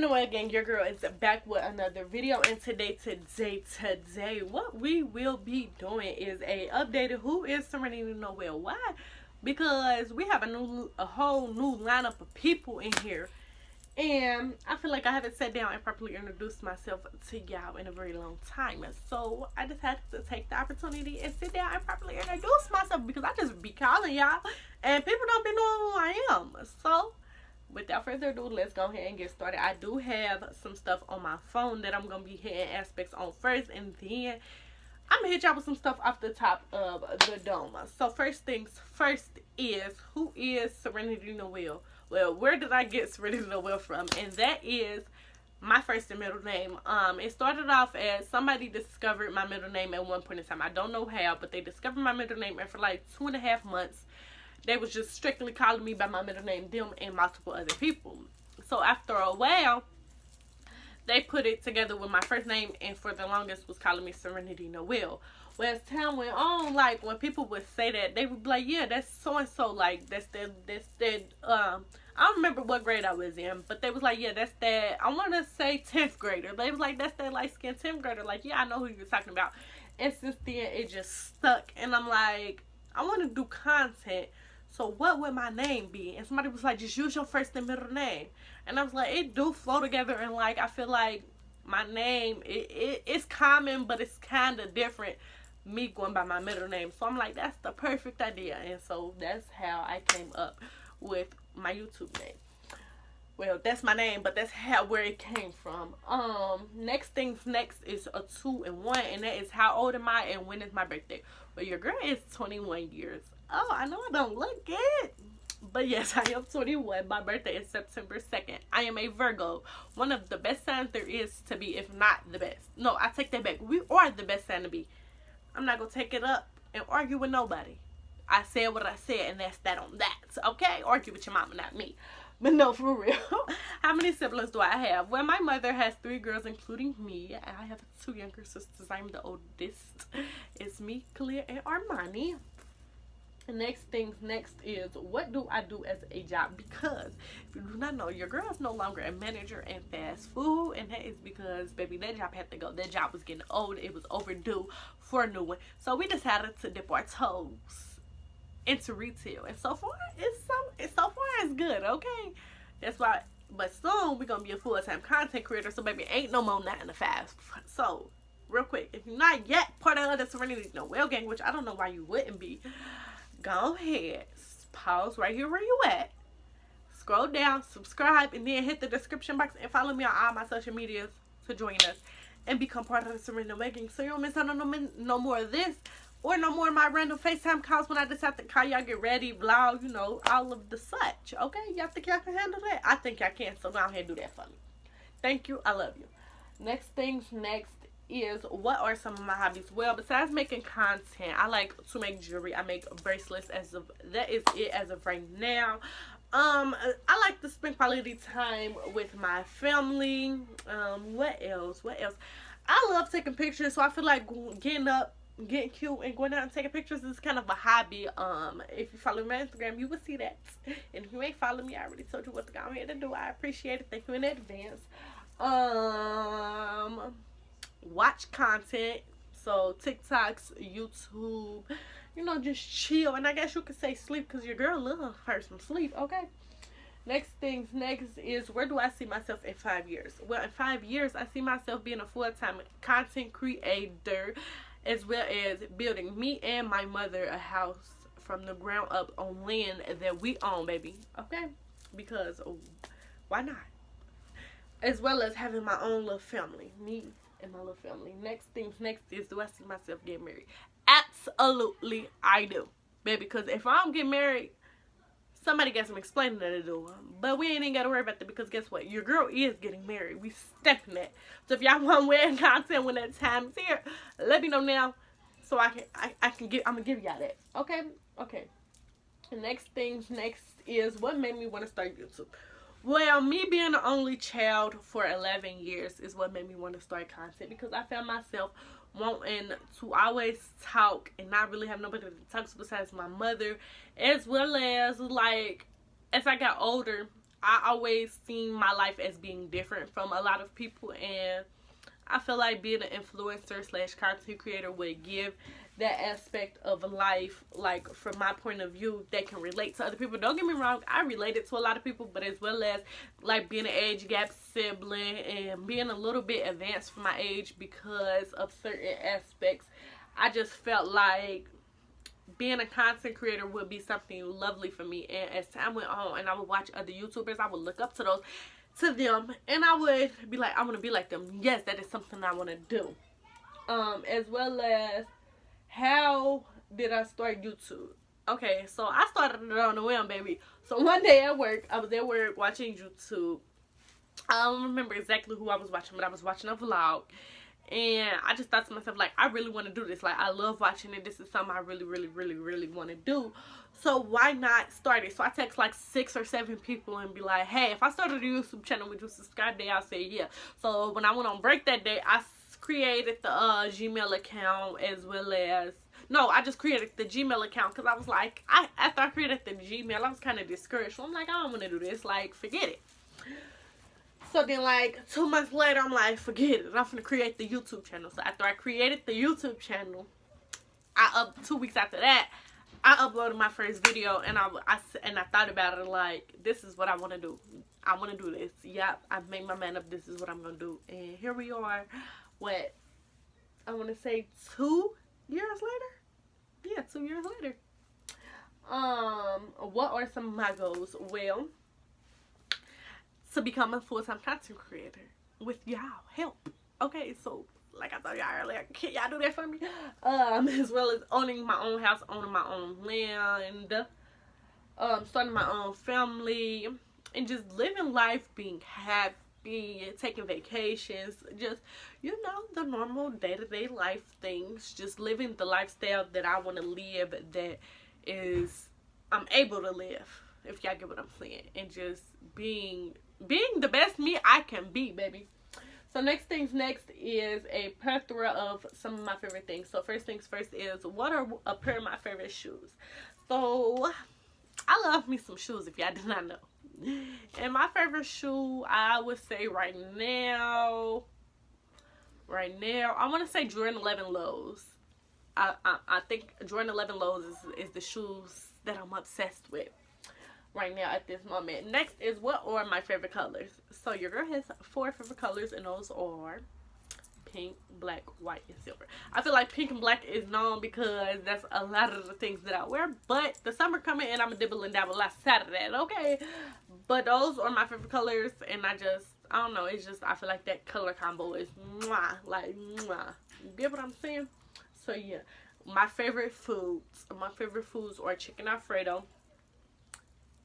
Noel gang, your girl is back with another video, and today, what we will be doing is a updated who is Serenity Noel. Why? Because we have a whole new lineup of people in here, and I feel like I haven't sat down and properly introduced myself to y'all in a very long time. So I just had to take the opportunity and sit down and properly introduce myself, because I just be calling y'all and people don't be knowing who I am. So without further ado, let's go ahead and get started. I do have some stuff on my phone that I'm going to be hitting aspects on first, and then I'm going to hit y'all with some stuff off the top of the dome. So first things first is, who is Serenity Noel? Well, where did I get Serenity Noel from? And that is my first and middle name. It started off as somebody discovered my middle name at one point in time. I don't know how, but they discovered my middle name, and for like 2.5 months, they was just strictly calling me by my middle name, them and multiple other people. So after a while, they put it together with my first name, and for the longest was calling me Serenity Noel. Well, as time went on, like when people would say that, they would be like, yeah, that's so and so, like that's that I don't remember what grade I was in, but they was like, yeah, that's that, I want to say 10th grader. They was like, that's that light skinned 10th grader. Like, yeah, I know who you're talking about. And since then, it just stuck, and I'm like, I want to do content. So what would my name be? And somebody was like, just use your first and middle name. And I was like, it do flow together. And like, I feel like my name, it's common, but it's kind of different, me going by my middle name. So I'm like, that's the perfect idea. And so that's how I came up with my YouTube name. Well, that's my name, but that's where it came from. Next things next is a 2 and 1, and that is, how old am I and when is my birthday? Well, your girl is 21 years. Oh, I know I don't look it, but yes, I am 21. My birthday is September 2nd. I am a Virgo. One of the best signs there is to be, if not the best. No, I take that back. We are the best sign to be. I'm not going to take it up and argue with nobody. I said what I said, and that's that on that. Okay? Argue with your mama, not me. But no, for real. How many siblings do I have? Well, my mother has 3 girls, including me. I have 2 younger sisters. I'm the oldest. It's me, Clear, and Armani. Next things next is, what do I do as a job? Because if you do not know, your girl is no longer a manager in fast food, and that is because, baby, that job had to go. That job was getting old. It was overdue for a new one. So we decided to dip our toes into retail, and so far it's good. Okay, that's why. But soon we're gonna be a full-time content creator. So baby, ain't no more 9 to 5. So real quick, if you're not yet part of the Serenity Noel gang, which I don't know why you wouldn't be, go ahead, pause right here where you at, scroll down, subscribe, and then hit the description box and follow me on all my social medias to join us and become part of the Serenity Noel gang, so you don't miss out on no more of this, or no more of my random FaceTime calls when I decide to call y'all, get ready, vlog, you know, all of the such. Okay, y'all think y'all can handle that? I think y'all can, so go ahead and do that for me. Thank you, I love you. Next things next is, what are some of my hobbies? Well, besides making content, I like to make jewelry. I make bracelets that is it as of right now. I like to spend quality time with my family. What else? I love taking pictures, so I feel like getting up, getting cute, and going out and taking pictures is kind of a hobby. If you follow me on Instagram, you will see that. And if you ain't follow me, I already told you what to go ahead and do. I appreciate it. Thank you in advance. Watch content, so TikToks, YouTube, you know, just chill. And I guess you could say sleep, because your girl loves her some sleep. Okay, next things next is, where do I see myself in 5 years? Well, in 5 years, I see myself being a full-time content creator, as well as building, me and my mother, a house from the ground up on land that we own, baby. Okay, because why not? As well as having my own little family, me and my little family. Next things next is, do I see myself getting married? Absolutely I do, baby, because if I don't get married, somebody got some explaining to do. But we ain't even gotta worry about that, because guess what, your girl is getting married. We stepping that. So if y'all want wedding content when that time is here, let me know now, so I'm gonna give y'all that. Okay. The next things next is, what made me want to start YouTube? Well, me being the only child for 11 years is what made me want to start content, because I found myself wanting to always talk and not really have nobody to talk to besides my mother, as well as, like, as I got older, I always seen my life as being different from a lot of people, and I feel like being an influencer slash content creator would give that aspect of life, like from my point of view, that can relate to other people. Don't get me wrong, I related to a lot of people, but as well as like being an age gap sibling and being a little bit advanced for my age because of certain aspects, I just felt like being a content creator would be something lovely for me. And as time went on and I would watch other YouTubers, I would look up to them, and I would be like, I want to be like them. Yes, that is something I want to do. As well as, how did I start YouTube? Okay, so I started it on the whim, baby. So one day at work, I was at work watching YouTube. I don't remember exactly who I was watching, but I was watching a vlog. And I just thought to myself, like, I really want to do this. Like, I love watching it. This is something I really, really, really, really want to do. So why not start it? So I text like 6 or 7 people and be like, hey, if I started a YouTube channel, would you subscribe today? I'll say yeah. So when I went on break that day, I created the Gmail account, as well as, no, I just created the Gmail account because I was like, after I created the Gmail, I was kind of discouraged. So I'm like, I don't want to do this. Like, forget it. So then, like, 2 months later, I'm like, forget it. I'm gonna create the YouTube channel. So after I created the YouTube channel, 2 weeks after that, I uploaded my first video, and I thought about it like, this is what I want to do. I want to do this. Yep, I've made my mind up. This is what I'm gonna do. And here we are. What, I want to say 2 years later. Yeah, 2 years later. What are some of my goals? Well, to become a full-time content creator with y'all help. Okay, so like I told y'all earlier, can y'all do that for me? As well as owning my own house, owning my own land, starting my own family, and just living life, being happy, taking vacations, just, you know, the normal day-to-day life things, just living the lifestyle that I want to live, that is, I'm able to live, if y'all get what I'm saying, and just being the best me I can be, baby. So next things next is a plethora of some of my favorite things. So first things first is, what are a pair of my favorite shoes? So I love me some shoes, if y'all did not know. And my favorite shoe, I would say right now, I want to say Jordan 11 Lows. I think Jordan 11 Lows is the shoes that I'm obsessed with right now at this moment. Next is, what are my favorite colors? So your girl has 4 favorite colors, and those are pink, black, white, and silver. I feel like pink and black is known because that's a lot of the things that I wear, but the summer coming and I'm gonna dibble and dabble outside of that, okay? But those are my favorite colors, and I don't know, it's just, I feel like that color combo is mwah, like mwah. You get what I'm saying? So yeah, my favorite foods are chicken Alfredo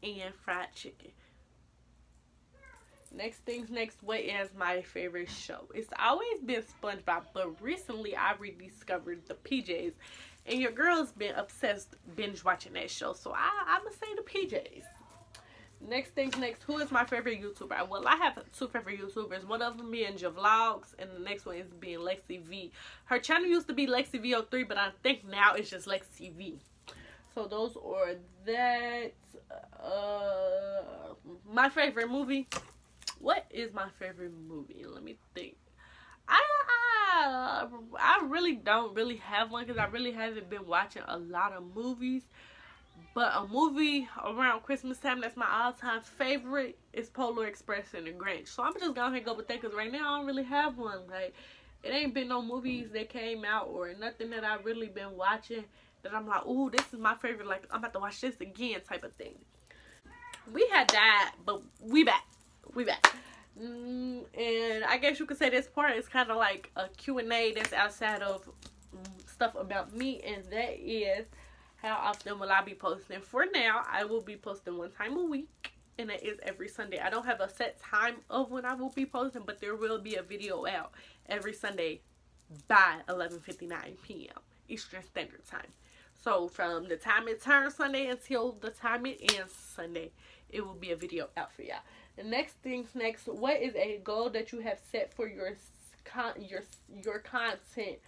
and fried chicken. Next things next, what is my favorite show? It's always been SpongeBob, but recently I rediscovered the PJs, and your girl's been obsessed binge watching that show, so I'm gonna say the PJs. Next things next, who is my favorite YouTuber? Well, I have 2 favorite YouTubers. One of them being Javlogs, and the next one is being Lexi V. Her channel used to be Lexi V03, but I think now it's just Lexi V. So those are that. My favorite movie. What is my favorite movie? Let me think. I really don't have one, because I really haven't been watching a lot of movies. But a movie around Christmas time that's my all-time favorite is Polar Express and The Grinch. So I'm just gonna go with that, because right now I don't really have one. Like, it ain't been no movies that came out or nothing that I've really been watching that I'm like, ooh, this is my favorite. Like, I'm about to watch this again type of thing. We had that, but we back. And I guess you could say this part is kind of like a Q&A that's outside of stuff about me, and that is, how often will I be posting? For now, I will be posting 1 time a week, and it is every Sunday. I don't have a set time of when I will be posting, but there will be a video out every Sunday by 11:59 p.m. Eastern Standard Time. So from the time it turns Sunday until the time it ends Sunday, it will be a video out for y'all. The next things next, what is a goal that you have set for your content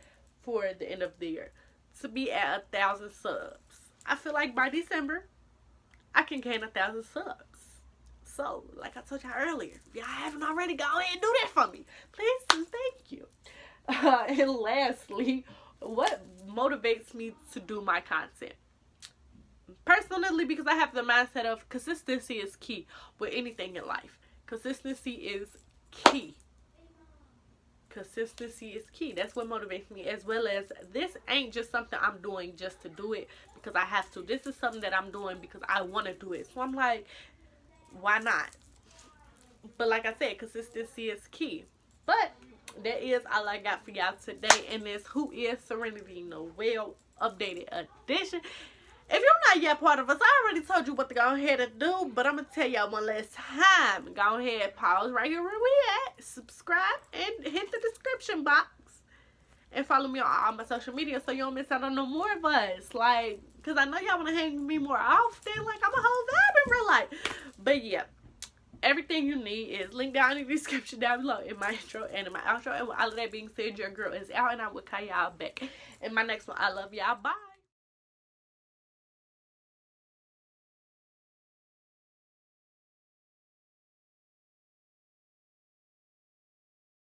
for the end of the year? To be at 1,000 subs. I feel like by December, I can gain 1,000 subs. So, like I told y'all earlier, if y'all haven't already, go ahead and do that for me. Please and thank you. And lastly, what motivates me to do my content? Personally, because I have the mindset of consistency is key with anything in life. Consistency is key. Consistency is key. That's what motivates me, as well as this ain't just something I'm doing just to do it because I have to. This is something that I'm doing because I want to do it. So I'm like, why not? But like I said, consistency is key. But that is all I got for y'all today in this Who is Serenity Noel updated edition. If you're not yet part of us, I already told you what to go ahead and do, but I'm going to tell y'all one last time. Go ahead, pause right here where we at, subscribe, and hit the description box. And follow me on all my social media so you don't miss out on no more of us. Like, because I know y'all want to hang with me more often. Like, I'm a whole vibe in real life. But yeah, everything you need is linked down in the description down below in my intro and in my outro. And with all of that being said, your girl is out, and I will call y'all back in my next one. I love y'all. Bye.